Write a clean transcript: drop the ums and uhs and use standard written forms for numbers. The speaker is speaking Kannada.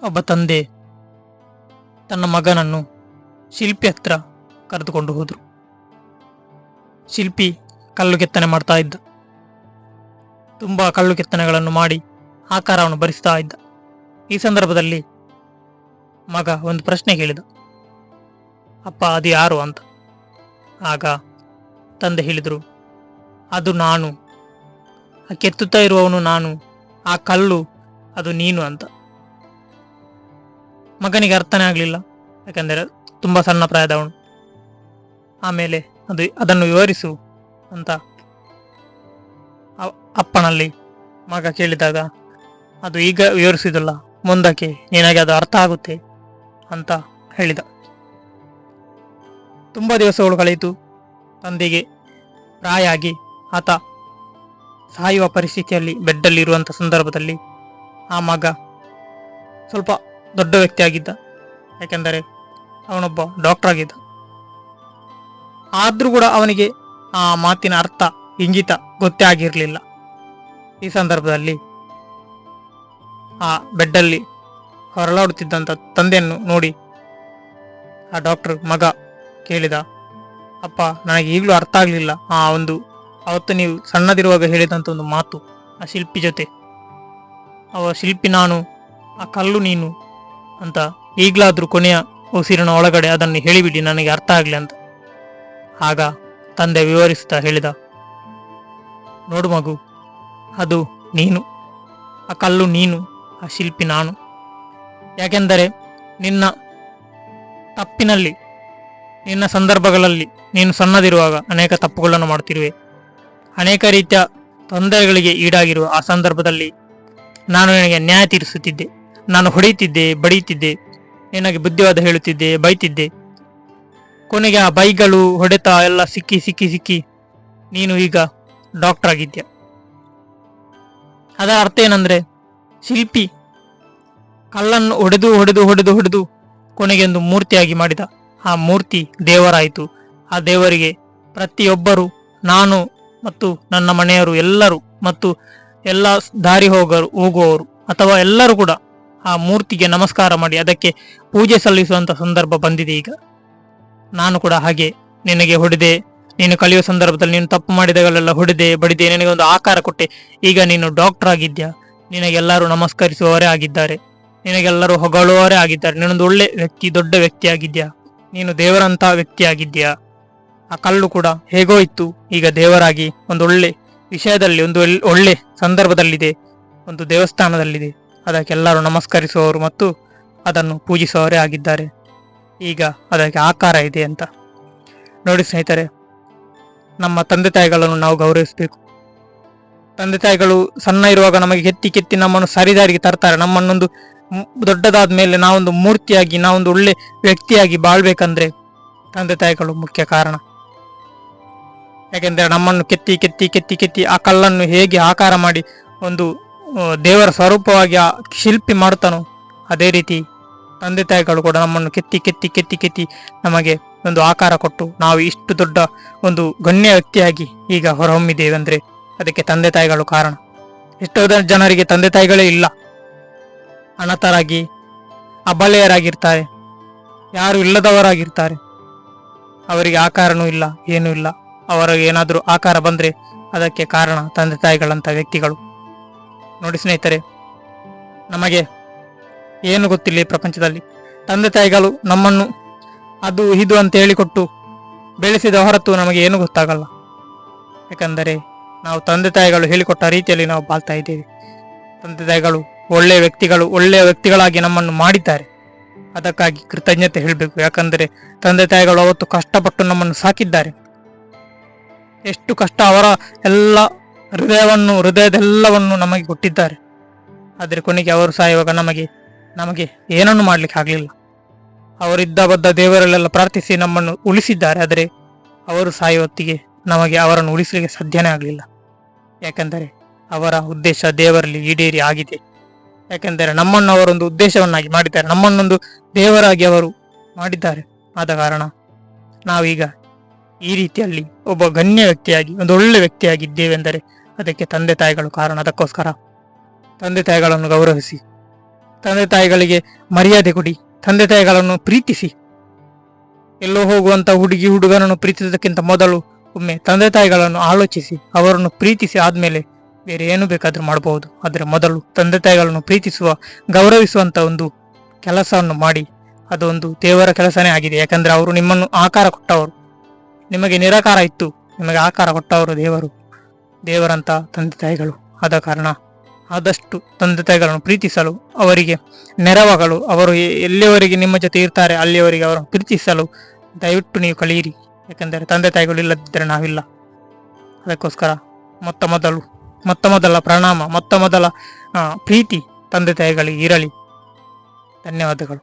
ಒಬ್ಬ ತಂದೆ ತನ್ನ ಮಗನನ್ನು ಶಿಲ್ಪಿ ಹತ್ರ ಕರೆದುಕೊಂಡು ಹೋದರು. ಶಿಲ್ಪಿ ಕಲ್ಲು ಕೆತ್ತನೆ ಮಾಡ್ತಾ ಇದ್ದ. ತುಂಬಾ ಕಲ್ಲು ಕೆತ್ತನೆಗಳನ್ನು ಮಾಡಿ ಆಕಾರವನ್ನು ಭರಿಸ್ತಾ ಇದ್ದ. ಈ ಸಂದರ್ಭದಲ್ಲಿ ಮಗ ಒಂದು ಪ್ರಶ್ನೆ ಕೇಳಿದ, ಅಪ್ಪ ಅದು ಯಾರು ಅಂತ. ಆಗ ತಂದೆ ಹೇಳಿದರು, ಅದು ನಾನು, ಆ ಕೆತ್ತುತ್ತಾ ಇರುವವನು ನಾನು, ಆ ಕಲ್ಲು ಅದು ನೀನು ಅಂತ. ಮಗನಿಗೆ ಅರ್ಥನೇ ಆಗಲಿಲ್ಲ, ಯಾಕಂದರೆ ತುಂಬಾ ಸಣ್ಣ ಪ್ರಾಯದವನು. ಆಮೇಲೆ ಅದನ್ನು ವಿವರಿಸು ಅಂತ ಅಪ್ಪನಲ್ಲಿ ಮಗ ಕೇಳಿದಾಗ, ಅದು ಈಗ ವಿವರಿಸಿದಲ್ಲ, ಮುಂದಕ್ಕೆ ನಿನಗೆ ಅದು ಅರ್ಥ ಆಗುತ್ತೆ ಅಂತ ಹೇಳಿದ. ತುಂಬಾ ದಿವಸಗಳು ಕಳೆಯಿತು. ತಂದೆಗೆ ಪ್ರಾಯ ಆಗಿ ಆತ ಸಾಯುವ ಪರಿಸ್ಥಿತಿಯಲ್ಲಿ ಬೆಡ್ಡಲ್ಲಿ ಇರುವಂಥ ಸಂದರ್ಭದಲ್ಲಿ ಆ ಮಗ ಸ್ವಲ್ಪ ದೊಡ್ಡ ವ್ಯಕ್ತಿ ಆಗಿದ್ದ, ಯಾಕೆಂದರೆ ಅವನೊಬ್ಬ ಡಾಕ್ಟರ್ ಆಗಿದ್ದ. ಆದ್ರೂ ಕೂಡ ಅವನಿಗೆ ಆ ಮಾತಿನ ಅರ್ಥ ಇಂಗಿತ ಗೊತ್ತೇ ಆಗಿರಲಿಲ್ಲ. ಈ ಸಂದರ್ಭದಲ್ಲಿ ಆ ಬೆಡ್ಡಲ್ಲಿ ಹೊರಳಾಡುತ್ತಿದ್ದಂಥ ತಂದೆಯನ್ನು ನೋಡಿ ಆ ಡಾಕ್ಟರ್ ಮಗ ಕೇಳಿದ, ಅಪ್ಪ ನನಗೆ ಈಗಲೂ ಅರ್ಥ ಆಗಲಿಲ್ಲ ಅವತ್ತು ನೀವು ಸಣ್ಣದಿರುವಾಗ ಹೇಳಿದಂಥ ಒಂದು ಮಾತು, ಆ ಶಿಲ್ಪಿ ಜೊತೆ, ಶಿಲ್ಪಿ ನಾನು, ಆ ಕಲ್ಲು ನೀನು ಅಂತ. ಈಗಲಾದ್ರೂ ಕೊನೆಯ ಉಸಿರಿನ ಒಳಗಡೆ ಅದನ್ನು ಹೇಳಿಬಿಡಿ, ನನಗೆ ಅರ್ಥ ಆಗಲಿ ಅಂತ. ಆಗ ತಂದೆ ವಿವರಿಸ್ತಾ ಹೇಳಿದ, ನೋಡು ಮಗು, ಅದು ನೀನು, ಆ ಕಲ್ಲು ನೀನು, ಆ ಶಿಲ್ಪಿ ನಾನು. ಯಾಕೆಂದರೆ ನಿನ್ನ ತಪ್ಪಿನಲ್ಲಿ, ನಿನ್ನ ಸಂದರ್ಭಗಳಲ್ಲಿ ನೀನು ಸಣ್ಣದಿರುವಾಗ ಅನೇಕ ತಪ್ಪುಗಳನ್ನು ಮಾಡುತ್ತಿರುವೆ. ಅನೇಕ ರೀತಿಯ ತೊಂದರೆಗಳಿಗೆ ಈಡಾಗಿರುವ ಆ ಸಂದರ್ಭದಲ್ಲಿ ನಾನು ನಿನಗೆ ನ್ಯಾಯ ತೀರಿಸುತ್ತಿದ್ದೆ. ನಾನು ಹೊಡೆಯುತ್ತಿದ್ದೆ, ಬಡಿಯುತ್ತಿದ್ದೆ, ನಿನಗೆ ಬುದ್ಧಿವಾದ ಹೇಳುತ್ತಿದ್ದೆ, ಬೈತಿದ್ದೆ. ಕೊನೆಗೆ ಆ ಬೈಗಳು, ಹೊಡೆತ ಎಲ್ಲ ಸಿಕ್ಕಿ ಸಿಕ್ಕಿ ಸಿಕ್ಕಿ ನೀನು ಈಗ ಡಾಕ್ಟರ್ ಆಗಿದ್ಯಾ. ಅದರ ಅರ್ಥ ಏನಂದ್ರೆ, ಶಿಲ್ಪಿ ಕಲ್ಲನ್ನು ಹೊಡೆದು ಹೊಡೆದು ಹೊಡೆದು ಹೊಡೆದು ಕೊನೆಗೆ ಒಂದು ಮೂರ್ತಿಯಾಗಿ ಮಾಡಿದ. ಆ ಮೂರ್ತಿ ದೇವರಾಯಿತು. ಆ ದೇವರಿಗೆ ಪ್ರತಿಯೊಬ್ಬರು, ನಾನು ಮತ್ತು ನನ್ನ ಮನೆಯವರು ಎಲ್ಲರೂ ಮತ್ತು ಎಲ್ಲ ದಾರಿ ಹೋಗುವವರು ಅಥವಾ ಎಲ್ಲರೂ ಕೂಡ ಆ ಮೂರ್ತಿಗೆ ನಮಸ್ಕಾರ ಮಾಡಿ ಅದಕ್ಕೆ ಪೂಜೆ ಸಲ್ಲಿಸುವಂತ ಸಂದರ್ಭ ಬಂದಿದೆ ಈಗ. ನಾನು ಕೂಡ ಹಾಗೆ ನಿನಗೆ ಹೊಡೆದೆ, ನೀನು ಕಲಿಯುವ ಸಂದರ್ಭದಲ್ಲಿ ನೀನು ತಪ್ಪು ಮಾಡಿದಾಗಲೆಲ್ಲ ಹೊಡೆದೆ, ಬಡಿದೆ, ನಿನಗೆ ಒಂದು ಆಕಾರ ಕೊಟ್ಟೆ. ಈಗ ನೀನು ಡಾಕ್ಟರ್ ಆಗಿದ್ಯಾ, ನಿನಗೆಲ್ಲರೂ ನಮಸ್ಕರಿಸುವವರೇ ಆಗಿದ್ದಾರೆ, ನಿನಗೆಲ್ಲರೂ ಹೊಗಳುವವರೇ ಆಗಿದ್ದಾರೆ. ನೀನೊಂದು ಒಳ್ಳೆ ವ್ಯಕ್ತಿ, ದೊಡ್ಡ ವ್ಯಕ್ತಿ ಆಗಿದ್ಯಾ, ನೀನು ದೇವರಂತ ವ್ಯಕ್ತಿ ಆಗಿದ್ಯಾ. ಆ ಕಲ್ಲು ಕೂಡ ಹೇಗೋ ಇತ್ತು, ಈಗ ದೇವರಾಗಿ ಒಂದು ಒಳ್ಳೆ ವಿಷಯದಲ್ಲಿ, ಒಂದು ಒಳ್ಳೆ ಸಂದರ್ಭದಲ್ಲಿದೆ, ಒಂದು ದೇವಸ್ಥಾನದಲ್ಲಿದೆ. ಅದಕ್ಕೆಲ್ಲರೂ ನಮಸ್ಕರಿಸುವವರು ಮತ್ತು ಅದನ್ನು ಪೂಜಿಸುವವರೇ ಆಗಿದ್ದಾರೆ. ಈಗ ಅದಕ್ಕೆ ಆಕಾರ ಇದೆ ಅಂತ. ನೋಡಿ ಸ್ನೇಹಿತರೆ, ನಮ್ಮ ತಂದೆ ತಾಯಿಗಳನ್ನು ನಾವು ಗೌರವಿಸಬೇಕು. ತಂದೆ ತಾಯಿಗಳು ಸಣ್ಣ ಇರುವಾಗ ನಮಗೆ ಕೆತ್ತಿ ಕೆತ್ತಿ ನಮ್ಮನ್ನು ಸರಿದಾರಿಗೆ ತರ್ತಾರೆ. ನಮ್ಮನ್ನೊಂದು ದೊಡ್ಡದಾದ ಮೇಲೆ ನಾವೊಂದು ಮೂರ್ತಿಯಾಗಿ, ನಾವೊಂದು ಒಳ್ಳೆ ವ್ಯಕ್ತಿಯಾಗಿ ಬಾಳ್ಬೇಕಂದ್ರೆ ತಂದೆ ತಾಯಿಗಳು ಮುಖ್ಯ ಕಾರಣ. ಯಾಕೆಂದ್ರೆ ನಮ್ಮನ್ನು ಕೆತ್ತಿ ಕೆತ್ತಿ ಕೆತ್ತಿ ಕೆತ್ತಿ ಆ ಕಲ್ಲನ್ನು ಹೇಗೆ ಆಕಾರ ಮಾಡಿ ಒಂದು ದೇವರ ಸ್ವರೂಪವಾಗಿ ಆ ಶಿಲ್ಪಿ ಮಾಡ್ತಾನೋ, ಅದೇ ರೀತಿ ತಂದೆ ತಾಯಿಗಳು ಕೂಡ ನಮ್ಮನ್ನು ಕೆತ್ತಿ ಕೆತ್ತಿ ಕೆತ್ತಿ ಕೆತ್ತಿ ನಮಗೆ ಒಂದು ಆಕಾರ ಕೊಟ್ಟು ನಾವು ಇಷ್ಟು ದೊಡ್ಡ ಒಂದು ಗಣ್ಯ ವ್ಯಕ್ತಿಯಾಗಿ ಈಗ ಹೊರಹೊಮ್ಮಿದ್ದೇವೆ ಅಂದ್ರೆ ಅದಕ್ಕೆ ತಂದೆ ತಾಯಿಗಳು ಕಾರಣ. ಎಷ್ಟೋ ಜನರಿಗೆ ತಂದೆ ತಾಯಿಗಳೇ ಇಲ್ಲ, ಅನಾಥರಾಗಿ ಅಬಲೆಯರಾಗಿರ್ತಾರೆ, ಯಾರು ಇಲ್ಲದವರಾಗಿರ್ತಾರೆ. ಅವರಿಗೆ ಆಕಾರನೂ ಇಲ್ಲ, ಏನೂ ಇಲ್ಲ. ಅವರಿಗೆ ಏನಾದರೂ ಆಕಾರ ಬಂದ್ರೆ ಅದಕ್ಕೆ ಕಾರಣ ತಂದೆ ತಾಯಿಗಳಂತ ವ್ಯಕ್ತಿಗಳು. ನೋಡಿ ಸ್ನೇಹಿತರೆ, ನಮಗೆ ಏನು ಗೊತ್ತಿಲ್ಲ ಈ ಪ್ರಪಂಚದಲ್ಲಿ. ತಂದೆ ತಾಯಿಗಳು ನಮ್ಮನ್ನು ಅದು ಇದು ಅಂತ ಹೇಳಿಕೊಟ್ಟು ಬೆಳೆಸಿದ ಹೊರತು ನಮಗೆ ಏನು ಗೊತ್ತಾಗಲ್ಲ. ಯಾಕಂದರೆ ನಾವು ತಂದೆ ತಾಯಿಗಳು ಹೇಳಿಕೊಟ್ಟ ರೀತಿಯಲ್ಲಿ ನಾವು ಬಾಳ್ತಾ ಇದ್ದೇವೆ. ತಂದೆ ತಾಯಿಗಳು ಒಳ್ಳೆಯ ವ್ಯಕ್ತಿಗಳಾಗಿ ನಮ್ಮನ್ನು ಮಾಡಿದ್ದಾರೆ. ಅದಕ್ಕಾಗಿ ಕೃತಜ್ಞತೆ ಹೇಳಬೇಕು. ಯಾಕಂದರೆ ತಂದೆ ತಾಯಿಗಳು ಅವತ್ತು ಕಷ್ಟಪಟ್ಟು ನಮ್ಮನ್ನು ಸಾಕಿದ್ದಾರೆ. ಎಷ್ಟು ಕಷ್ಟ, ಅವರ ಎಲ್ಲ ಹೃದಯದೆಲ್ಲವನ್ನು ನಮಗೆ ಕೊಟ್ಟಿದ್ದಾರೆ. ಆದರೆ ಕೊನೆಗೆ ಅವರು ಸಾಯುವಾಗ ನಮಗೆ ಏನನ್ನು ಮಾಡ್ಲಿಕ್ಕೆ ಆಗಲಿಲ್ಲ. ಅವರಿದ್ದ ಬದ್ದ ದೇವರಲ್ಲೆಲ್ಲ ಪ್ರಾರ್ಥಿಸಿ ನಮ್ಮನ್ನು ಉಳಿಸಿದ್ದಾರೆ. ಆದರೆ ಅವರು ಸಾಯುವತ್ತಿಗೆ ನಮಗೆ ಅವರನ್ನು ಉಳಿಸಲಿಕ್ಕೆ ಸಾಧ್ಯನೇ ಆಗಲಿಲ್ಲ. ಯಾಕೆಂದರೆ ಅವರ ಉದ್ದೇಶ ದೇವರಲ್ಲಿ ಈಡೇರಿ ಆಗಿದೆ. ಯಾಕೆಂದರೆ ನಮ್ಮನ್ನು ಅವರೊಂದು ಉದ್ದೇಶವನ್ನಾಗಿ ಮಾಡಿದ್ದಾರೆ, ನಮ್ಮನ್ನೊಂದು ದೇವರಾಗಿ ಅವರು ಮಾಡಿದ್ದಾರೆ. ಆದ ಕಾರಣ ನಾವೀಗ ಈ ರೀತಿಯಲ್ಲಿ ಒಬ್ಬ ಗಣ್ಯ ವ್ಯಕ್ತಿಯಾಗಿ, ಒಂದು ಒಳ್ಳೆ ವ್ಯಕ್ತಿಯಾಗಿದ್ದೇವೆಂದರೆ ಅದಕ್ಕೆ ತಂದೆ ತಾಯಿಗಳು ಕಾರಣ. ಅದಕ್ಕೋಸ್ಕರ ತಂದೆ ತಾಯಿಗಳನ್ನು ಗೌರವಿಸಿ, ತಂದೆ ತಾಯಿಗಳಿಗೆ ಮರ್ಯಾದೆ ಕೊಡಿ, ತಂದೆ ತಾಯಿಗಳನ್ನು ಪ್ರೀತಿಸಿ. ಎಲ್ಲೋ ಹೋಗುವಂತ ಹುಡುಗಿ ಹುಡುಗನನ್ನು ಪ್ರೀತಿಸುವುದಕ್ಕಿಂತ ಮೊದಲು ಒಮ್ಮೆ ತಂದೆ ತಾಯಿಗಳನ್ನು ಆಲೋಚಿಸಿ, ಅವರನ್ನು ಪ್ರೀತಿಸಿ ಆದ್ಮೇಲೆ ಬೇರೆ ಏನು ಬೇಕಾದ್ರೂ ಮಾಡಬಹುದು. ಆದರೆ ಮೊದಲು ತಂದೆ ತಾಯಿಗಳನ್ನು ಪ್ರೀತಿಸುವ, ಗೌರವಿಸುವಂತ ಒಂದು ಕೆಲಸವನ್ನು ಮಾಡಿ. ಅದೊಂದು ದೇವರ ಕೆಲಸನೇ ಆಗಿದೆ. ಯಾಕಂದ್ರೆ ಅವರು ನಿಮ್ಮನ್ನು ಆಕಾರ ಕೊಟ್ಟವರು, ನಿಮಗೆ ನಿರಾಕಾರ ಇತ್ತು, ನಿಮಗೆ ಆಕಾರ ಕೊಟ್ಟವರು ದೇವರಂತ ತಂದೆ ತಾಯಿಗಳು. ಆದ ಕಾರಣ ಆದಷ್ಟು ತಂದೆ ತಾಯಿಗಳನ್ನು ಪ್ರೀತಿಸಲು, ಅವರಿಗೆ ನೆರವಾಗಲು, ಅವರು ಎಲ್ಲಿಯವರೆಗೆ ನಿಮ್ಮ ಜೊತೆ ಇರ್ತಾರೆ ಅಲ್ಲಿಯವರೆಗೆ ಅವರನ್ನು ಪ್ರೀತಿಸಲು ದಯವಿಟ್ಟು ನೀವು ಕಲಿಯಿರಿ. ಯಾಕಂದರೆ ತಂದೆ ತಾಯಿಗಳು ಇಲ್ಲದಿದ್ದರೆ ನಾವಿಲ್ಲ. ಅದಕ್ಕೋಸ್ಕರ ಮೊತ್ತ ಮೊದಲ ಪ್ರಣಾಮ, ಮೊತ್ತ ಮೊದಲ ಪ್ರೀತಿ ತಂದೆ ತಾಯಿಗಳಿಗೆ ಇರಲಿ. ಧನ್ಯವಾದಗಳು.